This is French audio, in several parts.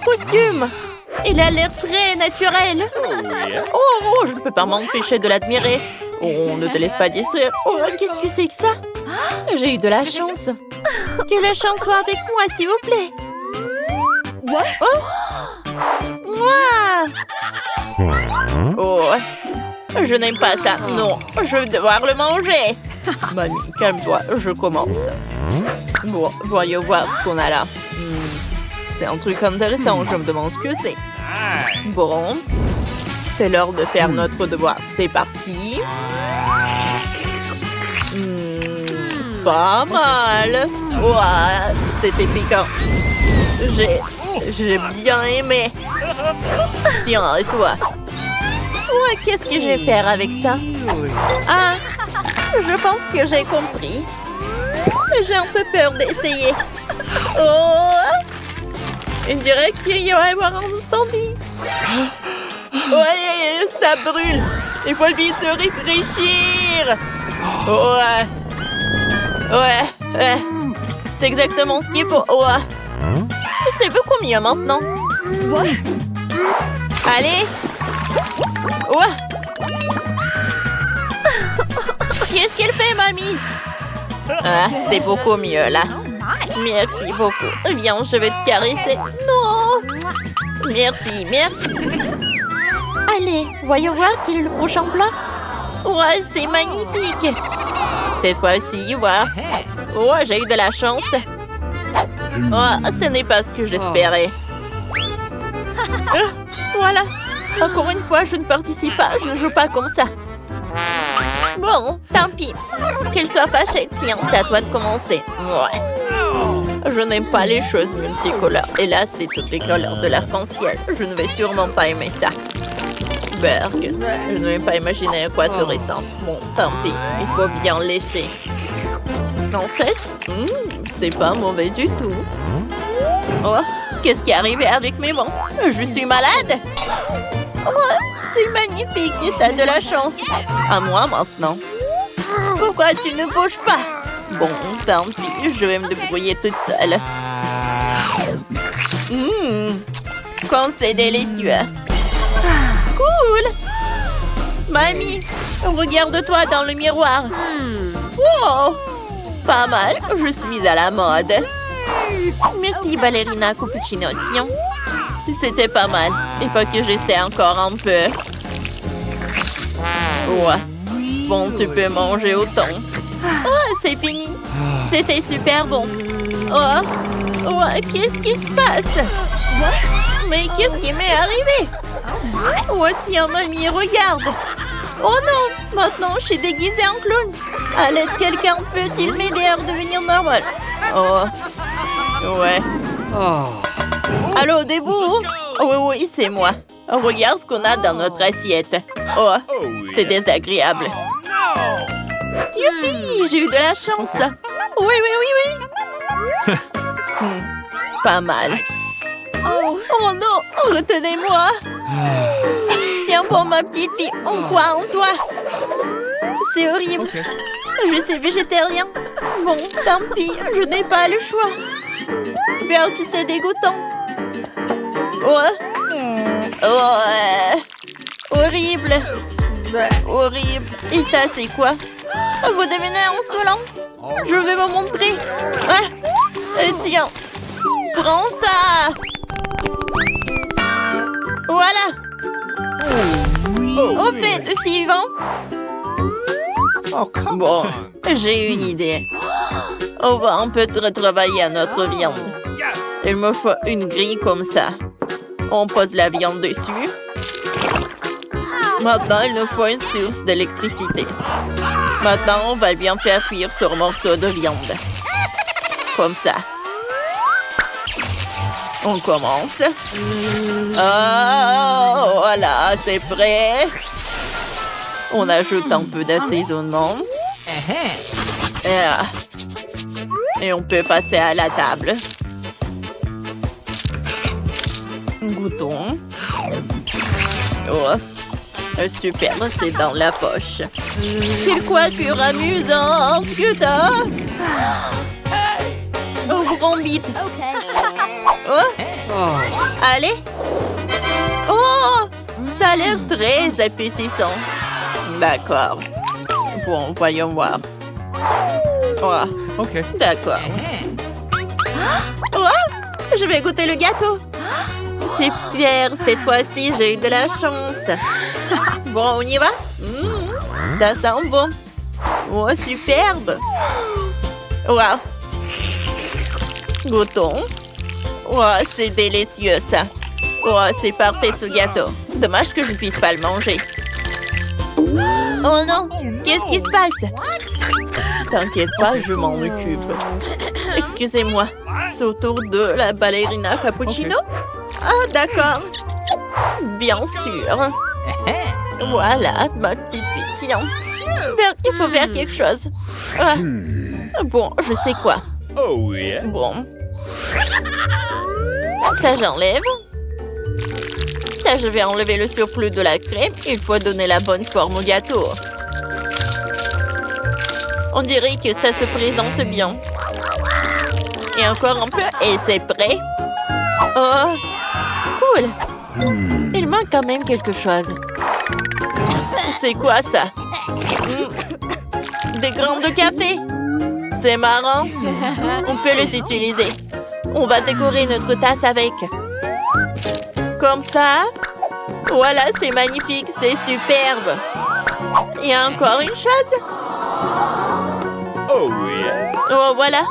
costume. Il a l'air très naturel. Oh, je ne peux pas m'empêcher de l'admirer. Oh, ne te laisse pas distraire. Oh, qu'est-ce que c'est que ça? J'ai eu de la chance. Que la chance soit avec moi, s'il vous plaît. Oh. Moi. Oh, je n'aime pas ça. Non, je vais devoir le manger. Mamie, calme-toi, je commence. Bon, voyons voir ce qu'on a là. C'est un truc intéressant, je me demande ce que c'est. Bon, c'est l'heure de faire notre devoir. C'est parti. Pas mal. Ouah, c'était piquant. J'ai bien aimé. Tiens, et toi? Ouais, qu'est-ce que je vais faire avec ça? Ah, je pense que j'ai compris. J'ai un peu peur d'essayer. Oh! On dirait qu'il va y avoir un incendie. Ouais, ça brûle. Il faut vite se réfléchir. Ouais. Ouais. C'est exactement ce qu'il faut. Ouais. C'est beaucoup mieux maintenant. Allez. Ouais. Qu'est-ce qu'elle fait, mamie? Ah, c'est beaucoup mieux là. Merci beaucoup. Viens, je vais te caresser. Non. Merci. Allez, voyons voir quel est le prochain plat. Ouais, c'est magnifique. Cette fois-ci, ouais, j'ai eu de la chance. Oh, ce n'est pas ce que j'espérais. Voilà. Encore une fois, je ne participe pas. Je ne joue pas comme ça. Bon, tant pis. Qu'elle soit fâchée. Tiens, c'est à toi de commencer. Ouais. Je n'aime pas les choses multicolores. Et là, c'est toutes les couleurs de l'arc-en-ciel. Je ne vais sûrement pas aimer ça. Berg, je ne vais pas imaginer à quoi ça ressemble. Bon, tant pis. Il faut bien lécher. En fait, c'est pas mauvais du tout. Oh, qu'est-ce qui est arrivé avec mes mains? Je suis malade. Oh, c'est magnifique. T'as de la chance. À moi maintenant. Pourquoi tu ne bouges pas? Bon, tant pis. Je vais me débrouiller toute seule. Quand c'est délicieux. Cool. Mamie, regarde-toi dans le miroir. Wow. Pas mal, je suis à la mode. Merci, ballerina cappuccino. Tiens, c'était pas mal. Il faut que j'essaie encore un peu. Ouais. Bon, tu peux manger autant. Oh, c'est fini. C'était super bon. Oh, ouais, qu'est-ce qui se passe? Mais qu'est-ce qui m'est arrivé? Oh, tiens, mamie, regarde. Oh non, maintenant je suis déguisée en clown. À l'aide, quelqu'un peut-il m'aider à redevenir normal? Oh, ouais. Allô, debout? Oui, c'est moi. Regarde ce qu'on a dans notre assiette. Oh, c'est désagréable. Youpi, j'ai eu de la chance. Oui. Pas mal. Oh non, retenez-moi. Tiens, pour ma petite fille, on croit en toi. C'est horrible. Je suis végétarien. Bon, tant pis, je n'ai pas le choix. Berg, c'est dégoûtant. Horrible. Horrible. Et ça, c'est quoi? Vous devenez insolent. Je vais vous montrer. Tiens, prends ça. Voilà. Au fait, suivant. Bon, j'ai une idée. On va un peu retravailler à notre viande. Il me faut une grille comme ça. On pose la viande dessus. Maintenant, il nous faut une source d'électricité. Maintenant, on va bien faire cuire ce morceau de viande. Comme ça. On commence. Oh, voilà, c'est prêt. On ajoute un peu d'assaisonnement. Et on peut passer à la table. Goûtons. Oh, super, c'est dans la poche. Quelle coiffure amusante que t'as! Ouvrons vite. Oh. Allez. Oh, ça a l'air très appétissant. D'accord. Bon, voyons voir. Oh, OK. d'accord. Oh, je vais goûter le gâteau. Super, cette fois-ci, j'ai eu de la chance. Bon, on y va? Ça sent bon. Oh, superbe. Wow. Goûtons. Oh, c'est délicieux, ça. Oh, c'est parfait, ce gâteau. Dommage que je ne puisse pas le manger. Oh non, qu'est-ce qui se passe? T'inquiète pas, je m'en occupe. Excusez-moi, c'est au tour de la ballerina cappuccino? Ah, d'accord. Bien sûr. Voilà, ma petite fille. Tiens, il faut faire quelque chose. Ah. Bon, je sais quoi. Oh, yeah. Bon. Ça, j'enlève. Ça, je vais enlever le surplus de la crème. Il faut donner la bonne forme au gâteau. On dirait que ça se présente bien. Et encore un peu, et c'est prêt. Oh, cool. Il manque quand même quelque chose. C'est quoi ça? Des grains de café. C'est marrant. On peut les utiliser. On va décorer notre tasse avec. Comme ça. Voilà, c'est magnifique, c'est superbe. Il y a encore une chose. Oh, yes. Oh, voilà.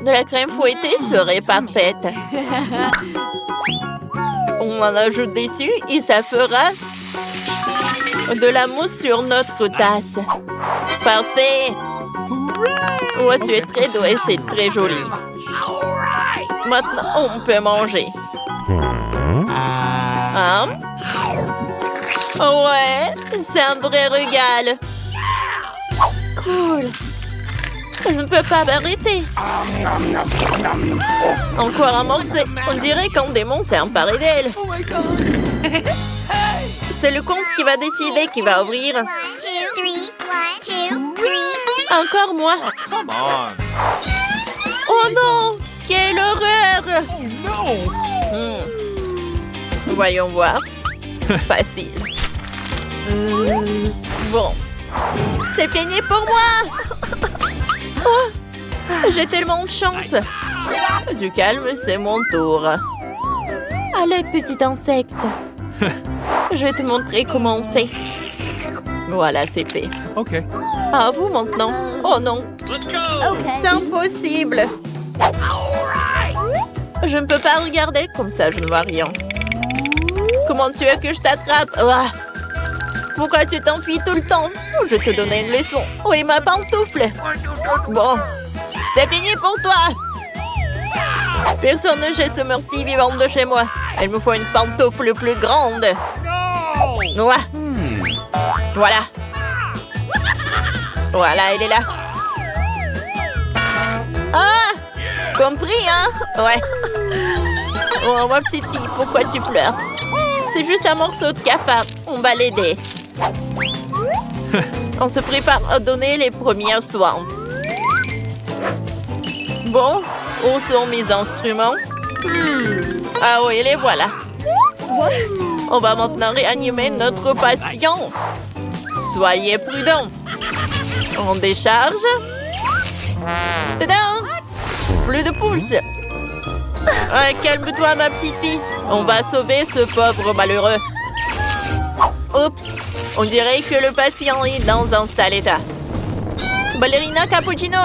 De la crème fouettée serait parfaite. On en ajoute dessus et ça fera de la mousse sur notre tasse. Parfait. Oh, tu es très doué, c'est très joli. Maintenant, on peut manger. Hein? Ouais, c'est un vrai régal. Cool. Je ne peux pas m'arrêter. Encore un morceau. On dirait qu'un démon s'est emparé d'elle. C'est le comte qui va décider qui va ouvrir. Encore moi. Come on. Oh non! Quelle horreur! Voyons voir. Facile. Bon. C'est fini pour moi! Oh, j'ai tellement de chance. Du calme, c'est mon tour. Allez, petit insecte. Je vais te montrer comment on fait. Voilà, c'est fait. OK. À vous maintenant. Oh non. Let's go. C'est impossible. Je ne peux pas regarder. Comme ça, je ne vois rien. Comment tu veux que je t'attrape? Ah. Pourquoi tu t'enfuis tout le temps? Je vais te donner une leçon. Où est ma pantoufle? Bon, c'est fini pour toi. Personne ne jette ce meurtrier vivant de chez moi. Il me faut une pantoufle plus grande. Ouais. Voilà. Voilà, elle est là. Ah! Compris, hein? Ouais. Oh, ma petite fille, pourquoi tu pleures? C'est juste un morceau de cafard. On va l'aider. On se prépare à donner les premiers soins. Bon, où sont mes instruments? Ah oui, les voilà. On va maintenant réanimer notre patient. Soyez prudents. On décharge. Tadam! Plus de pouces. Ah, calme-toi, ma petite fille. On va sauver ce pauvre malheureux. Oups. On dirait que le patient est dans un sale état. Ballerina Cappuccino,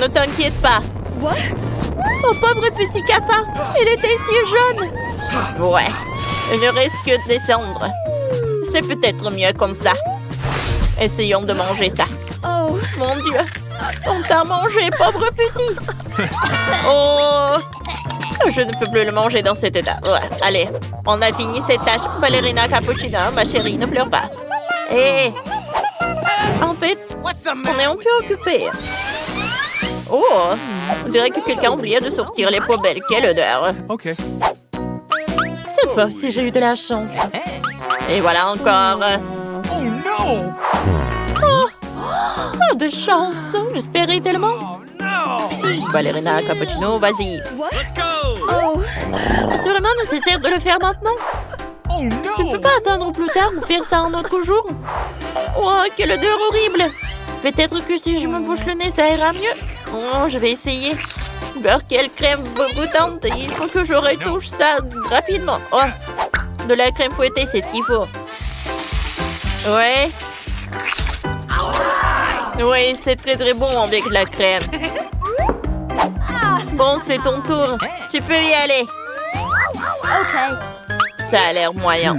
ne t'inquiète pas. Oh, pauvre petit cafard. Il était si jeune. Ouais. Il ne reste que descendre. C'est peut-être mieux comme ça. Essayons de manger ça. Oh, mon Dieu. On t'a mangé, pauvre petit. Oh. Je ne peux plus le manger dans cet état. Ouais. Allez, on a fini cette tâche. Ballerina Cappuccino, ma chérie, ne pleure pas. Hé. En fait, on est un peu occupé. Oh, on dirait que quelqu'un oubliait de sortir les poubelles. Quelle odeur. OK. Cette fois-ci, j'ai eu de la chance. Et voilà encore. Oh non! Oh, pas de chance. J'espérais tellement. Oh non! Ballerina cappuccino, vas-y. Let's go! Oh. C'est vraiment nécessaire de le faire maintenant? Oh Tu ne peux pas attendre plus tard ou faire ça un autre jour? Oh, quelle odeur horrible! Peut-être que si je me bouche le nez, ça ira mieux. Oh, je vais essayer. Beurre, quelle crème goûtante. Il faut que je retouche ça rapidement. Oh, de la crème fouettée, c'est ce qu'il faut. Ouais. Oui, c'est très très bon avec la crème. Bon, c'est ton tour. Tu peux y aller. OK. Ça a l'air moyen.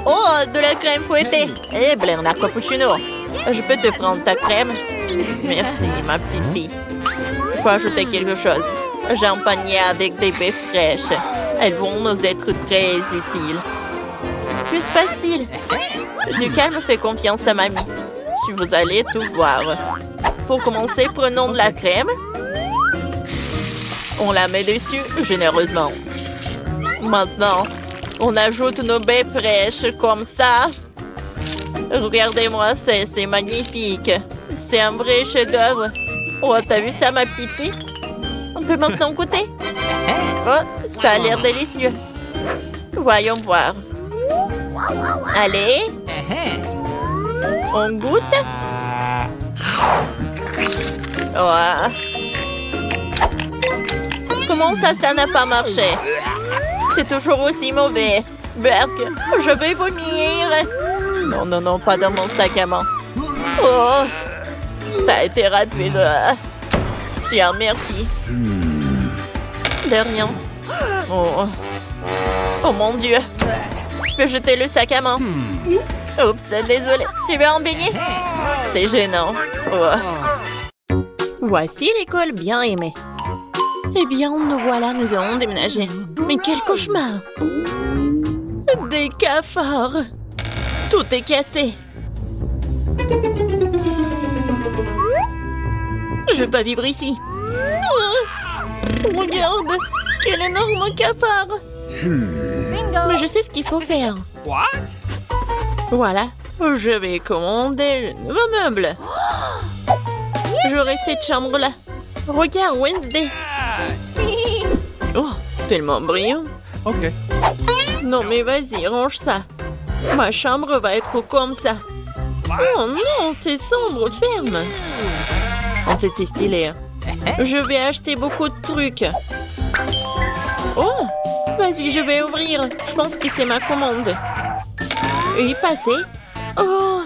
Oh, de la crème fouettée. Eh, Bernard Cappuccino. Je peux te prendre ta crème? Merci, ma petite fille. Il faut ajouter quelque chose. J'ai un panier avec des baies fraîches. Elles vont nous être très utiles. Que se passe-t-il? Du calme, fais confiance à mamie. Vous allez tout voir. Pour commencer, prenons de la crème. On la met dessus généreusement. Maintenant, on ajoute nos baies fraîches comme ça. Regardez-moi, c'est magnifique. C'est un vrai chef-d'œuvre. Oh, t'as vu ça, ma petite fille? On peut maintenant goûter? Oh, ça a l'air délicieux. Voyons voir. Allez. On goûte? Oh. Comment ça n'a pas marché? C'est toujours aussi mauvais. Berk, je vais vomir. Non, non, non, pas dans mon sac à main. Oh, ça a été raté là. Tiens, merci. De rien. Oh, oh mon Dieu. Je peux jeter le sac à main. Oups, désolé. Tu veux en baigner? C'est gênant. Oh. Voici l'école bien aimée. Eh bien, nous voilà, nous allons déménager. Mais quel cauchemar! Des cafards! Tout est cassé. Je veux pas vivre ici. Oh, regarde! Quel énorme cafard! Bingo. Mais je sais ce qu'il faut faire. What? Voilà, je vais commander le nouveau meuble. J'aurai cette chambre-là. Regarde, Wednesday. Oh, tellement brillant. OK. Non, mais vas-y, range ça. Ma chambre va être comme ça. Oh non, c'est sombre, ferme. En fait, c'est stylé. Hein. Je vais acheter beaucoup de trucs. Oh, vas-y, je vais ouvrir. Je pense que c'est ma commande. Oui, passez. Oh,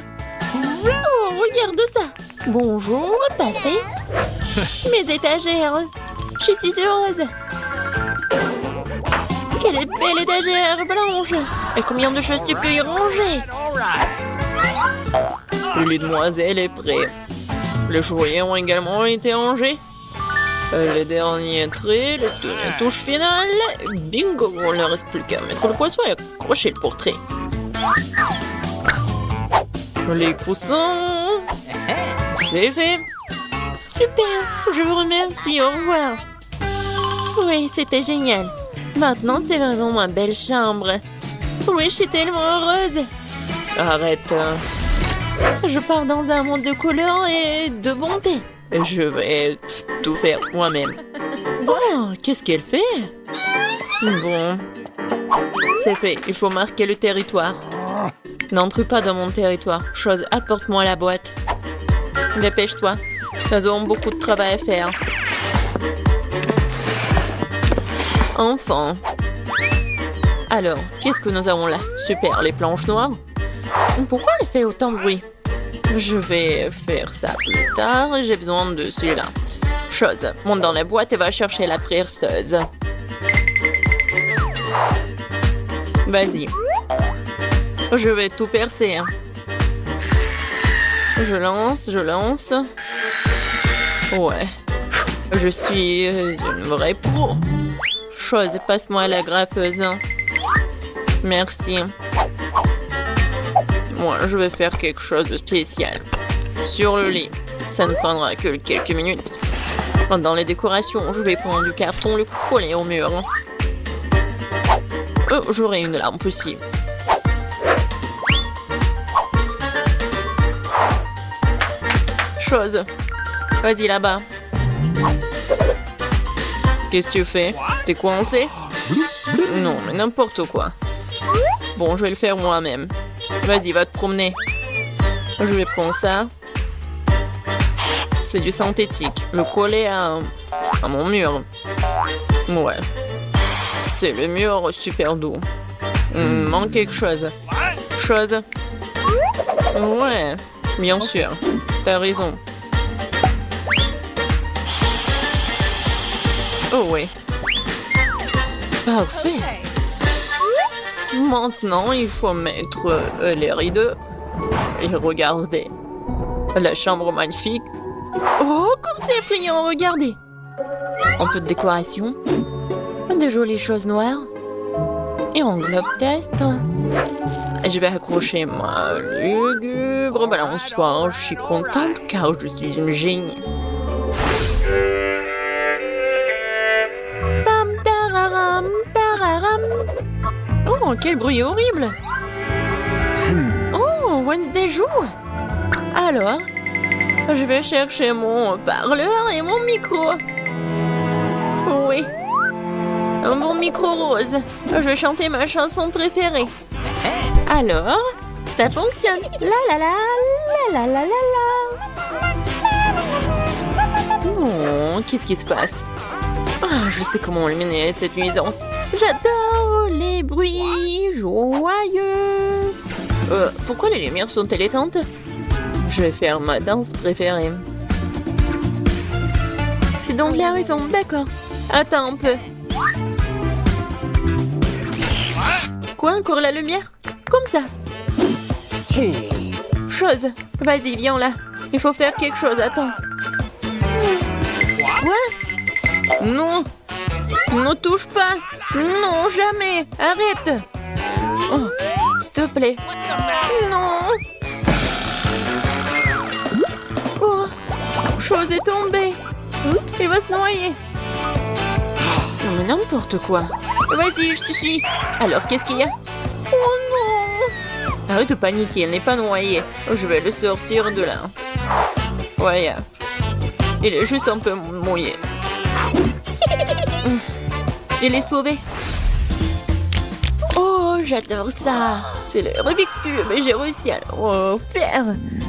regarde ça. Bonjour, passez. Mes étagères. Je suis si heureuse. Quelle belle étagère blanche. Et combien de choses tu peux y ranger? Le lit de demoiselle est prêt. Les jouets ont également été rangés. Le dernier trait, la touche finale. Bingo, il ne reste plus qu'à mettre le poisson et accrocher le portrait. Les coussins. C'est fait. Super, je vous remercie, au revoir. Oui, c'était génial. Maintenant, c'est vraiment ma belle chambre. Oui, je suis tellement heureuse. Arrête. Je pars dans un monde de couleurs et de bonté. Je vais tout faire moi-même. Oh, qu'est-ce qu'elle fait? Bon, c'est fait. Il faut marquer le territoire. N'entre pas dans mon territoire. Chose, apporte-moi la boîte. Dépêche-toi. Nous avons beaucoup de travail à faire. Enfin. Alors, qu'est-ce que nous avons là? Super, les planches noires. Pourquoi elle fait autant de bruit? Je vais faire ça plus tard. J'ai besoin de celui-là. Chose, monte dans la boîte et va chercher la perceuse. Vas-y. Je vais tout percer. Hein. Je lance. Ouais. Je suis une vraie pro. Chose, passe-moi la graffeuse. Merci. Moi, je vais faire quelque chose de spécial. Sur le lit. Ça ne prendra que quelques minutes. Dans les décorations, je vais prendre du carton, le coller au mur. Oh, j'aurai une lampe aussi. Chose. Vas-y là-bas. Qu'est-ce que tu fais? T'es coincé? Non, mais n'importe quoi. Bon, je vais le faire moi-même. Vas-y, va te promener. Je vais prendre ça. C'est du synthétique. Le coller à mon mur. Ouais. C'est le mur super doux. Il me manque quelque chose. Ouais, bien sûr. T'as raison. Oh oui. Parfait. Maintenant, il faut mettre les rideaux et regarder la chambre magnifique. Oh, comme c'est effrayant, regardez. Un peu de décoration. De jolies choses noires. Et en globe test. Je vais accrocher ma lugubre balançoire. Je suis contente car je suis une génie. Tam tararam, tararam. Oh, quel bruit horrible. Oh, Wednesday joue. Alors, je vais chercher mon parleur et mon micro. Oui. Un bon micro rose. Je vais chanter ma chanson préférée. Alors, ça fonctionne. La la la, la la la la la. Oh, qu'est-ce qui se passe? Ah, je sais comment éliminer cette nuisance. J'adore les bruits joyeux. Pourquoi les lumières sont-elles éteintes? Je vais faire ma danse préférée. C'est donc la raison, d'accord. Attends un peu. Quoi, encore la lumière? Comme ça. Chose. Vas-y, viens là. Il faut faire quelque chose, attends. Quoi? Non. Ne touche pas. Non, jamais. Arrête. Oh, s'il te plaît. Non. Oh, chose est tombée. Il va se noyer. Mais n'importe quoi. Vas-y, je te suis. Alors, qu'est-ce qu'il y a? Oh non! Arrête de paniquer, elle n'est pas noyée. Je vais le sortir de là. Ouais, il est juste un peu mouillé. Il est sauvé. Oh, j'adore ça. C'est le Rubik's Cube et j'ai réussi à le refaire.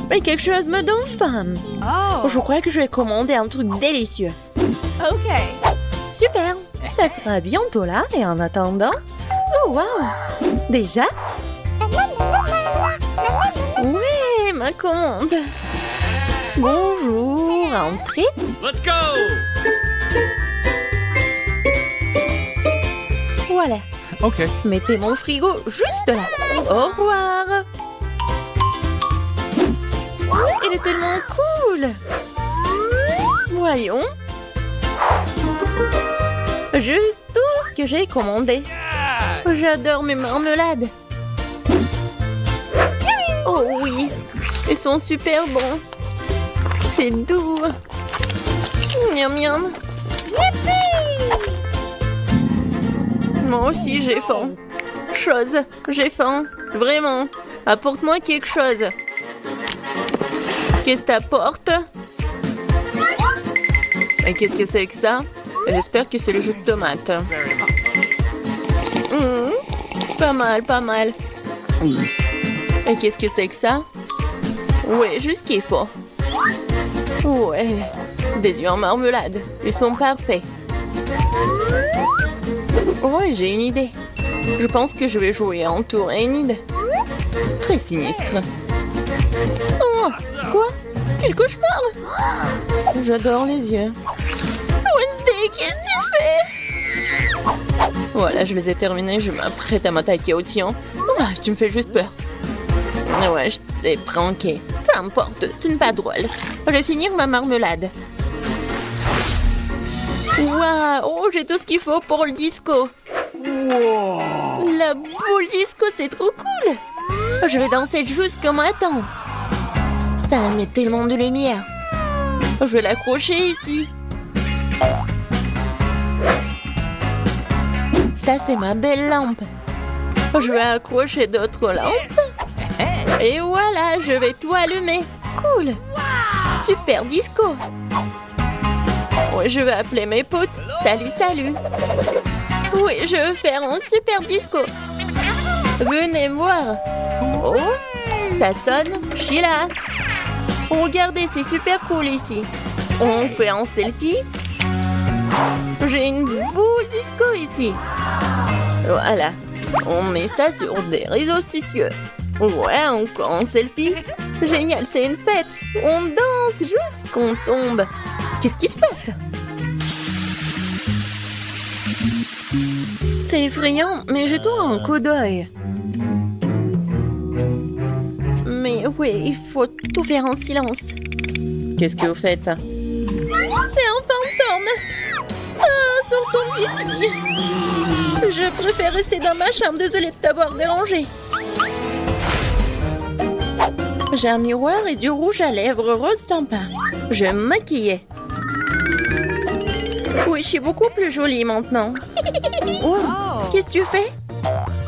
Mais quelque chose me donne faim. Oh. Je crois que je vais commander un truc délicieux. Okay. Super. Ça sera bientôt là et en attendant... Oh, wow. Déjà? Oui, ma commande. Bonjour, entrez. Let's go! Voilà. Okay. Mettez mon frigo juste là. Au revoir. Il est tellement cool. Voyons. Juste tout ce que j'ai commandé. J'adore mes marmelades. Oh oui, ils sont super bons. C'est doux. Miam miam. Moi aussi j'ai faim. Chose, j'ai faim. Vraiment. Apporte-moi quelque chose. Qu'est-ce que t'apportes? Et qu'est-ce que c'est que ça? J'espère que c'est le jus de tomate. Pas mal, pas mal. Et qu'est-ce que c'est que ça? Ouais, juste ce qu'il faut. Ouais, des œufs en marmelade. Ils sont parfaits. Ouais, j'ai une idée. Je pense que je vais jouer en tour Enid. Très sinistre. Oh, quoi? Quel cauchemar! J'adore les yeux. Wednesday, qu'est-ce que tu fais? Voilà, je les ai terminés. Je m'apprête à m'attaquer au tien. Ah, tu me fais juste peur. Ouais, je t'ai pranké. Peu importe, ce n'est pas drôle. Je vais finir ma marmelade. Waouh, oh, j'ai tout ce qu'il faut pour le disco. La boule disco, c'est trop cool. Je vais danser jusqu'au matin. Ça met tellement de lumière. Je vais l'accrocher ici. Ça, c'est ma belle lampe. Je vais accrocher d'autres lampes. Et voilà, je vais tout allumer. Cool. Super disco. Oui, je vais appeler mes potes. Salut, salut. Oui, je veux faire un super disco. Venez voir. Oh, ça sonne. Je suis là. Regardez, c'est super cool ici. On fait un selfie. J'ai une boule disco ici. Voilà. On met ça sur des réseaux sociaux. Ouais, encore un selfie. Génial, c'est une fête. On danse jusqu'on tombe. Qu'est-ce qui se passe? C'est effrayant, mais je dois un coup d'œil. Mais oui, il faut tout faire en silence. Qu'est-ce que vous faites? C'est un fantôme! Ah, sortons d'ici! Je préfère rester dans ma chambre, désolée de t'avoir dérangé. J'ai un miroir et du rouge à lèvres rose sympa. Je vais me maquiller. Oui, je suis beaucoup plus jolie maintenant. Oh, qu'est-ce que tu fais?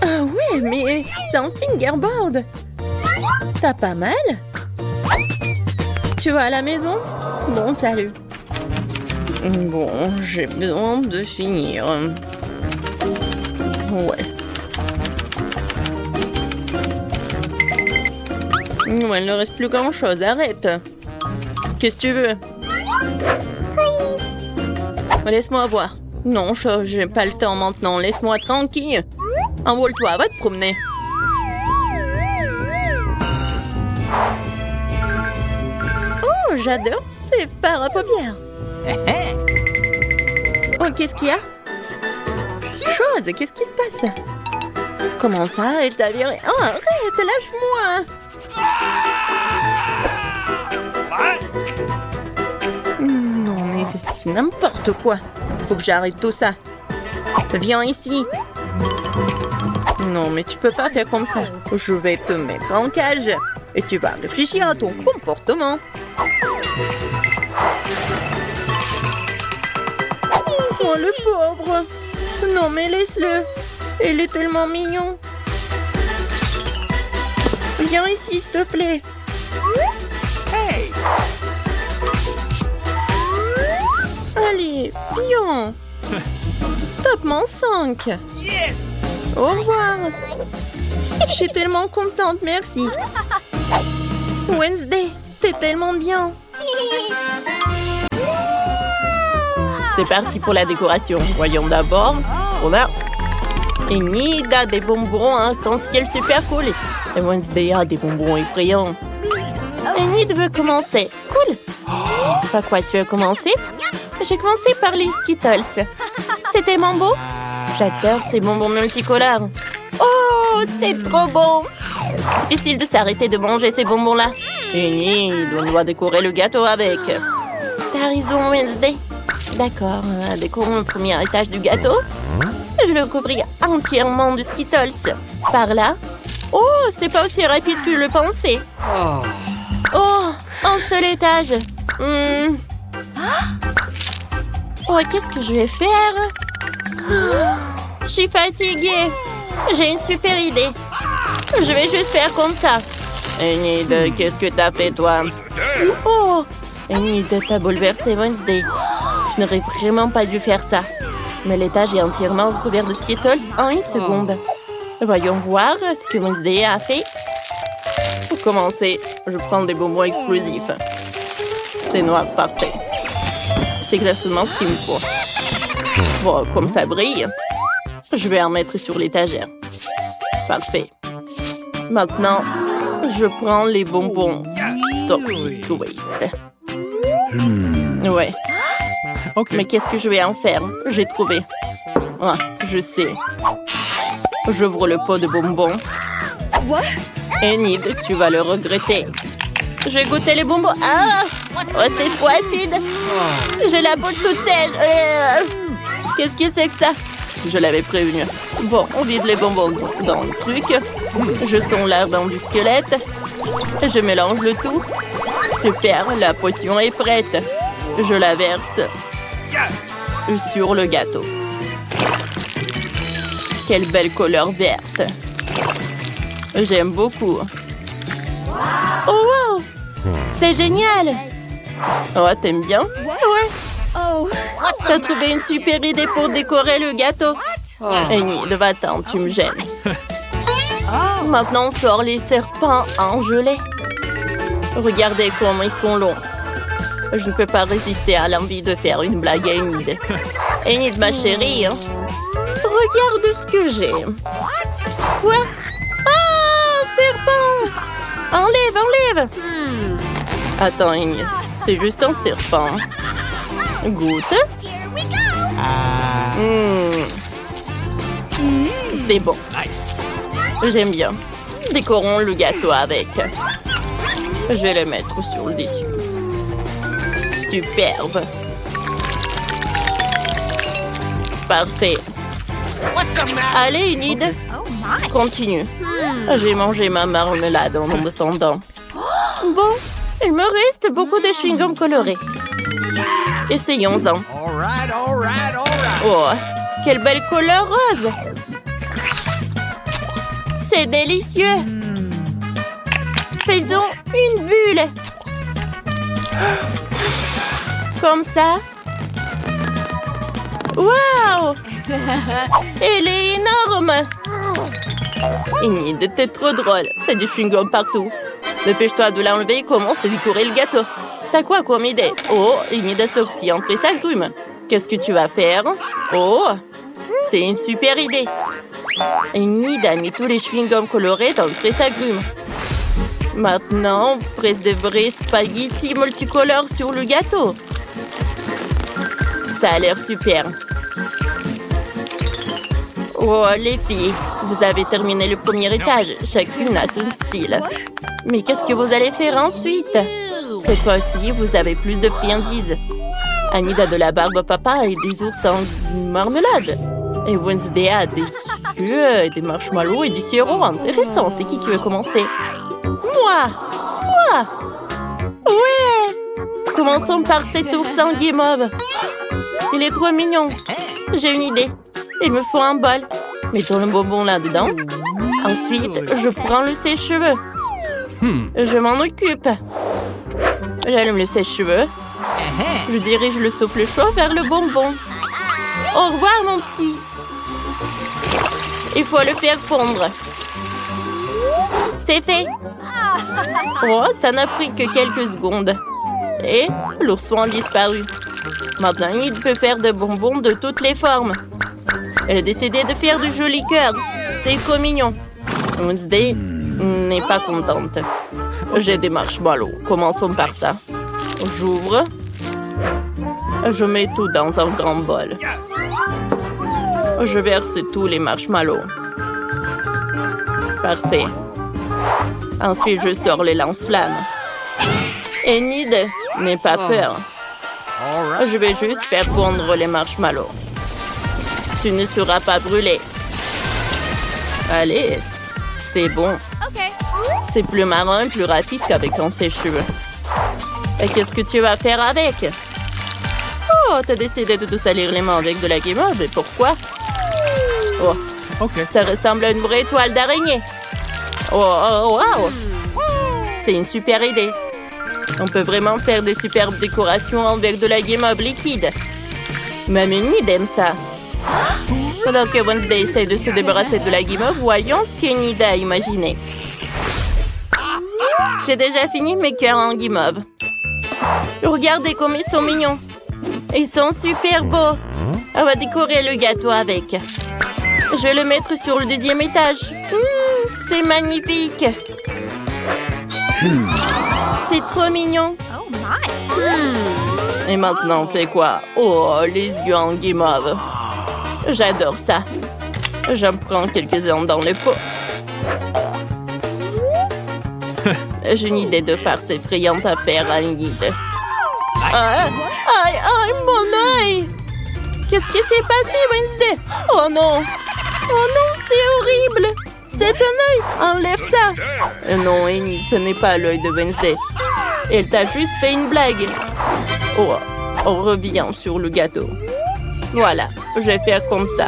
Ah ouais, mais c'est un fingerboard. T'as pas mal? Tu vas à la maison? Bon, salut. Bon, j'ai besoin de finir. Ouais. Ouais, il ne reste plus grand-chose, arrête. Qu'est-ce que tu veux? Laisse-moi voir. Non, j'ai pas le temps maintenant, laisse-moi tranquille. Envole-toi, va te promener. Oh, j'adore ces fards à paupières. Oh, qu'est-ce qu'il y a? Chose, qu'est-ce qui se passe? Comment ça, elle t'a viré? Oh, arrête, lâche-moi. Non, mais c'est n'importe quoi. Faut que j'arrête tout ça. Viens ici. Non, mais tu peux pas faire comme ça. Je vais te mettre en cage et tu vas réfléchir à ton comportement. Oh, le pauvre. Non, mais laisse-le. Il est tellement mignon. Viens ici, s'il te plaît. Hey! Allez, bien. Top-ment 5. Yes! Au revoir. Je suis tellement contente, merci. Wednesday, t'es tellement bien. C'est parti pour la décoration. Voyons d'abord ce qu'on a. Enid a des bonbons arc-en-ciel super cool. Et Wednesday a des bonbons effrayants. Enid veut commencer. Cool. Par quoi tu veux commencer? J'ai commencé par les Skittles. C'est tellement beau. J'adore ces bonbons multicolores. Oh, c'est trop bon. Difficile de s'arrêter de manger ces bonbons-là. Enid, on doit décorer le gâteau avec. T'as raison, Wednesday. D'accord, décorons le premier étage du gâteau. Je le couvrirai entièrement de Skittles. Par là. Oh, c'est pas aussi rapide que je le pensais. Oh, un seul étage. Oh, qu'est-ce que je vais faire? Je suis fatiguée. J'ai une super idée. Je vais juste faire comme ça. Enid, qu'est-ce que t'as fait, toi? Oh, Enid, t'as bouleversé Wednesday. Je n'aurais vraiment pas dû faire ça. Mais l'étage est entièrement recouvert de Skittles en une seconde. Voyons voir ce que Wednesday a fait. Pour commencer, je prends des bonbons explosifs. C'est noir, parfait. C'est exactement ce qu'il me faut. Bon, comme ça brille, je vais en mettre sur l'étagère. Parfait. Maintenant, je prends les bonbons Toxic Waste. Ouais. Okay. Mais qu'est-ce que je vais en faire? J'ai trouvé. Ah, je sais. J'ouvre le pot de bonbons. What? Enid, tu vas le regretter. Je vais goûter les bonbons. Ah! Oh, c'est trop acide. J'ai la peau toute sèche. Qu'est-ce que c'est que ça? Je l'avais prévenu. Bon, on vide les bonbons dans le truc. Je sens l'ardent du squelette. Je mélange le tout. Super, la potion est prête. Je la verse sur le gâteau. Quelle belle couleur verte. J'aime beaucoup. Oh wow! C'est génial! Oh, t'aimes bien? What? Ouais. Oh, T'as trouvé une super idée pour décorer le gâteau? Enid, va-t'en, tu me gênes. Maintenant, on sort les serpents en gelée. Regardez comment ils sont longs. Je ne peux pas résister à l'envie de faire une blague à Enid. Enid, ma chérie, regarde ce que j'ai. Quoi? Ah, serpent! Enlève, enlève! Attends, Enid, c'est juste un serpent. Goûte. C'est bon. Nice. J'aime bien. Décorons le gâteau avec. Je vais le mettre sur le dessus. Superbe. Parfait. Allez, Enid. Continue. J'ai mangé ma marmelade en attendant. Bon, il me reste beaucoup de chewing-gum colorés. Essayons-en. Oh, quelle belle couleur rose! C'est délicieux! Faisons une bulle! Comme ça. Waouh! Elle est énorme! Enid, t'es trop drôle. T'as du chewing-gum partout. Dépêche-toi de l'enlever et commence à décorer le gâteau. T'as quoi comme idée? Oh, Enid a sorti un presse-agrumes. Qu'est-ce que tu vas faire? Oh, c'est une super idée. Enid a mis tous les chewing-gums colorés dans le presse-agrumes. Maintenant, on presse des vrais spaghettis multicolores sur le gâteau. Ça a l'air super. Oh, les filles, vous avez terminé le premier étage. Chacune a son style. Mais qu'est-ce que vous allez faire ensuite? Cette fois-ci, vous avez plus de friandises. Enid a de la barbe papa et des ours en marmelade. Et Wednesday a des yeux, des marshmallows et du sirop. Intéressant. C'est qui veut commencer? Moi! Ouais! Commençons par cet ours en guimauve. Il est trop mignon. J'ai une idée. Il me faut un bol. Mettons le bonbon là-dedans. Ensuite, je prends le sèche-cheveux. Je m'en occupe. J'allume le sèche-cheveux. Je dirige le souffle chaud vers le bonbon. Au revoir, mon petit. Il faut le faire fondre. C'est fait. Oh, ça n'a pris que quelques secondes. Et l'ourson a disparu. Maintenant, il peut faire des bonbons de toutes les formes. Elle a décidé de faire du joli cœur. C'est trop mignon. Wednesday n'est pas contente. J'ai des marshmallows. Commençons par ça. J'ouvre. Je mets tout dans un grand bol. Je verse tous les marshmallows. Parfait. Ensuite, je sors les lance-flammes. Enid, n'aie pas peur. Je vais juste faire fondre les marshmallows. Tu ne seras pas brûlé. Allez, c'est bon. C'est plus marrant et plus rapide qu'avec un sèche-cheveux. Et qu'est-ce que tu vas faire avec? Oh, t'as décidé de te salir les mains avec de la guimauve. Et pourquoi? Oh, ça ressemble à une vraie toile d'araignée. Oh, wow! C'est une super idée. On peut vraiment faire des superbes décorations avec de la guimauve liquide. Même Enid aime ça. Pendant que Wednesday essaie de se débarrasser de la guimauve, voyons ce qu'Enid a imaginé. J'ai déjà fini mes cœurs en guimauve. Regardez comme ils sont mignons. Ils sont super beaux. On va décorer le gâteau avec. Je vais le mettre sur le deuxième étage. C'est magnifique. C'est trop mignon. Et maintenant, on fait quoi? Oh, les yeux en guimauve. J'adore ça. J'en prends quelques-uns dans le pot. J'ai une idée de farce effrayante à faire à Enid. Aïe, mon œil! Qu'est-ce qui s'est passé, Wednesday? Oh non, c'est horrible! C'est un œil! Enlève ça! Non, Enid, ce n'est pas l'œil de Wednesday. Elle t'a juste fait une blague. Oh, on revient sur le gâteau. Voilà, je vais faire comme ça.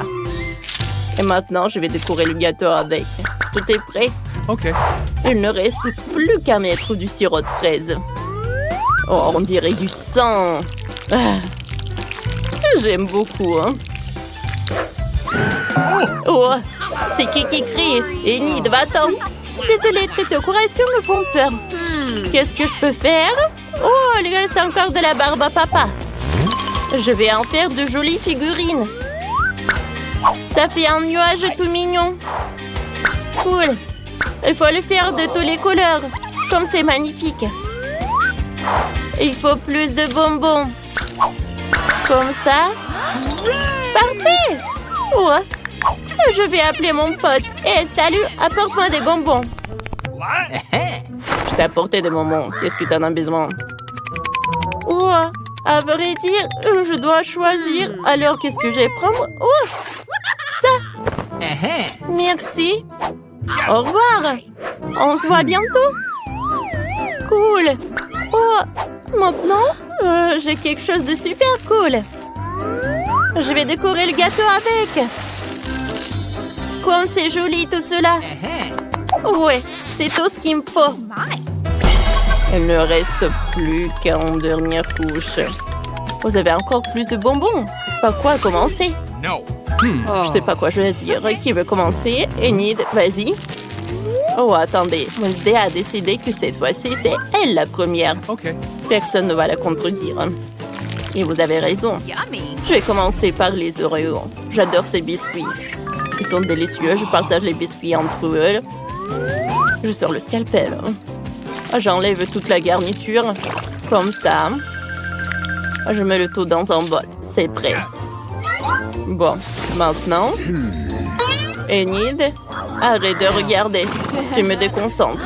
Et maintenant, je vais décorer le gâteau avec. Tout est prêt? OK. Il ne reste plus qu'à mettre du sirop de fraise. Oh, on dirait du sang. J'aime beaucoup, hein. Oh, c'est qui crie? Enid, va-t'en. Désolée, tes décorations me font peur. Qu'est-ce que je peux faire? Oh, il reste encore de la barbe à papa. Je vais en faire de jolies figurines. Ça fait un nuage tout mignon. Cool. Il faut le faire de toutes les couleurs. Comme c'est magnifique. Il faut plus de bonbons. Comme ça. Parfait. Oh. Je vais appeler mon pote. Hé, salut, apporte-moi des bonbons. Je t'ai apporté des bonbons. Qu'est-ce que tu en as besoin? Oh, à vrai dire, je dois choisir. Alors, qu'est-ce que je vais prendre? Oh, ça. Merci. Au revoir. On se voit bientôt. Cool. Oh, maintenant, j'ai quelque chose de super cool. Je vais décorer le gâteau avec. Comme c'est joli tout cela. Ouais, c'est tout ce qu'il me faut. Il ne reste plus qu'une dernière couche. Vous avez encore plus de bonbons. Par quoi commencer? No. Je sais pas quoi je vais dire. Qui veut commencer? Enid, vas-y. Oh, attendez. Wednesday a décidé que cette fois-ci, c'est elle la première. Okay. Personne ne va la contredire. Et vous avez raison. Je vais commencer par les Oreos. J'adore ces biscuits. Ils sont délicieux. Je partage les biscuits entre eux. Je sors le scalpel. J'enlève toute la garniture. Comme ça. Je mets le tout dans un bol. C'est prêt. Bon, maintenant... Enid, arrête de regarder. Tu me déconcentres.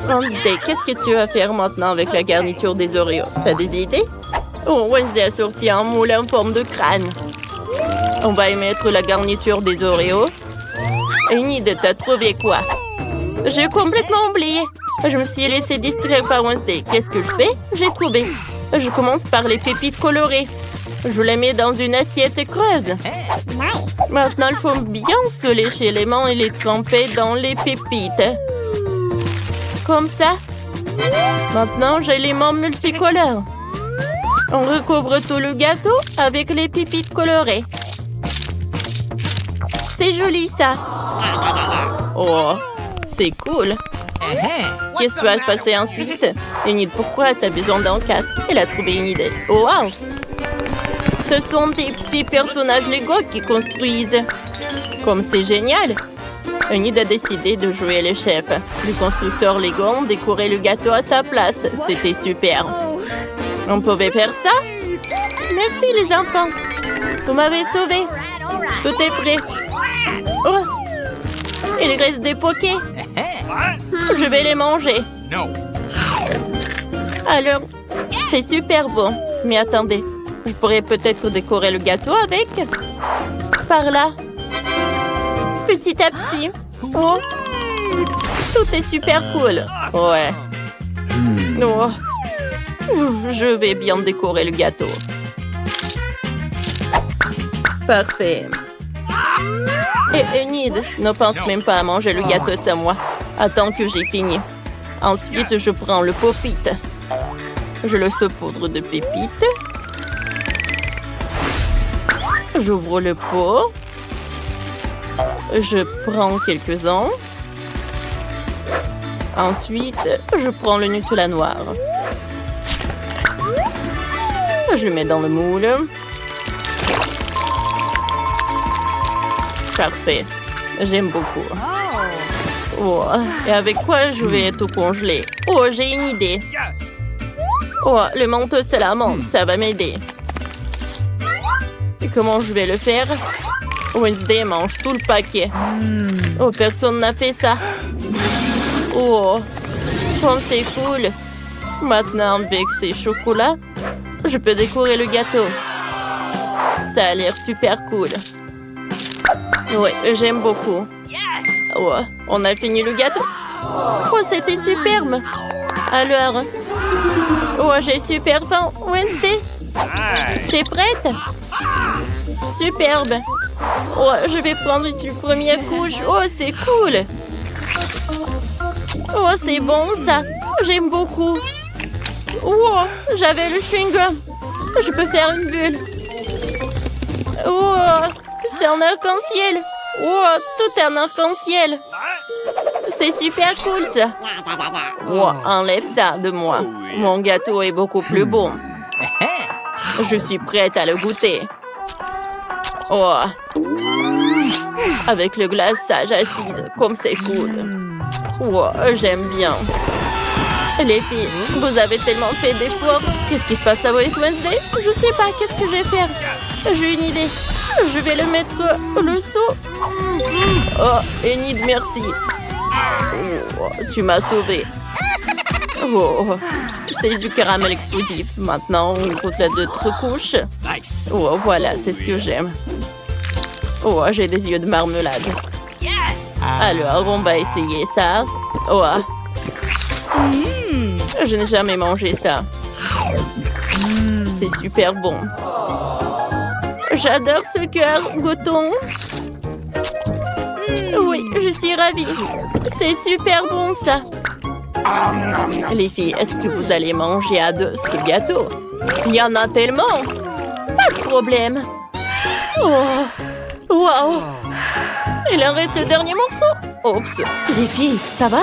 Wednesday, qu'est-ce que tu vas faire maintenant avec la garniture des Oreos? T'as des idées? Oh, Wednesday a sorti un moule en forme de crâne. On va y mettre la garniture des Oreos. Enid, t'as trouvé quoi? J'ai complètement oublié. Je me suis laissée distraire par Wednesday. Qu'est-ce que je fais? J'ai trouvé. Je commence par les pépites colorées. Je les mets dans une assiette creuse. Maintenant, il faut bien se lécher les mains et les tremper dans les pépites. Comme ça. Maintenant, j'ai les mains multicolores. On recouvre tout le gâteau avec les pépites colorées. C'est joli, ça. Oh, c'est cool. Qu'est-ce qui va se passer ensuite? Enid, pourquoi t'as besoin d'un casque? Elle a trouvé une idée. Oh, wow! Ce sont des petits personnages Lego qui construisent. Comme c'est génial! Enid a décidé de jouer le chef. Les constructeurs Lego ont décoré le gâteau à sa place. C'était super. On pouvait faire ça? Merci les enfants. Vous m'avez sauvé. Tout est prêt. Oh! Il reste des pokés. Je vais les manger. No. Alors, c'est super bon. Mais attendez, je pourrais peut-être décorer le gâteau avec. Par là. Petit à petit. Oh. Tout est super cool. Ouais. Oh. Je vais bien décorer le gâteau. Parfait. Et Enid, ne pense même pas à manger le gâteau sans moi. Attends que j'ai fini. Ensuite, je prends le pop-it. Je le saupoudre de pépites. J'ouvre le pot. Je prends quelques-uns. Ensuite, je prends le Nutella noir. Je le mets dans le moule. Parfait. J'aime beaucoup. Oh, et avec quoi je vais tout congeler? Oh, j'ai une idée. Oh, le manteau salamandre, ça va m'aider. Et comment je vais le faire? Wednesday mange tout le paquet. Oh, personne n'a fait ça. Oh, comme c'est cool. Maintenant, avec ces chocolats, je peux décorer le gâteau. Ça a l'air super cool. Oui, j'aime beaucoup. Oh, on a fini le gâteau. Oh, c'était superbe. Alors, oh, j'ai super faim. Wednesday, t'es prête? Superbe. Oh, je vais prendre une première couche. Oh, c'est cool. Oh, c'est bon ça. J'aime beaucoup. Oh, j'avais le chewing-gum. Je peux faire une bulle. Oh, c'est un arc-en-ciel. Oh, tout est un arc-en-ciel. C'est super cool, ça. Oh, enlève ça de moi. Mon gâteau est beaucoup plus bon. Je suis prête à le goûter. Oh. Avec le glaçage acide, comme c'est cool. Oh, j'aime bien. Les filles, vous avez tellement fait d'efforts. Qu'est-ce qui se passe à Waste Wednesday? Je sais pas, qu'est-ce que je vais faire? J'ai une idée. Je vais le mettre le seau. Oh, Enid, merci. Oh, tu m'as sauvée. Oh, c'est du caramel explosif. Maintenant, on goûte la d'autres couches. Nice. Oh, voilà, c'est ce que j'aime. Oh, j'ai des yeux de marmelade. Alors, on va essayer ça. Oh. Je n'ai jamais mangé ça. C'est super bon. J'adore ce cœur. Goûtons. Oui, je suis ravie. C'est super bon, ça. Les filles, est-ce que vous allez manger à deux ce gâteau? Il y en a tellement. Pas de problème. Oh. Wow. Il en reste le dernier morceau. Oups. Les filles, ça va?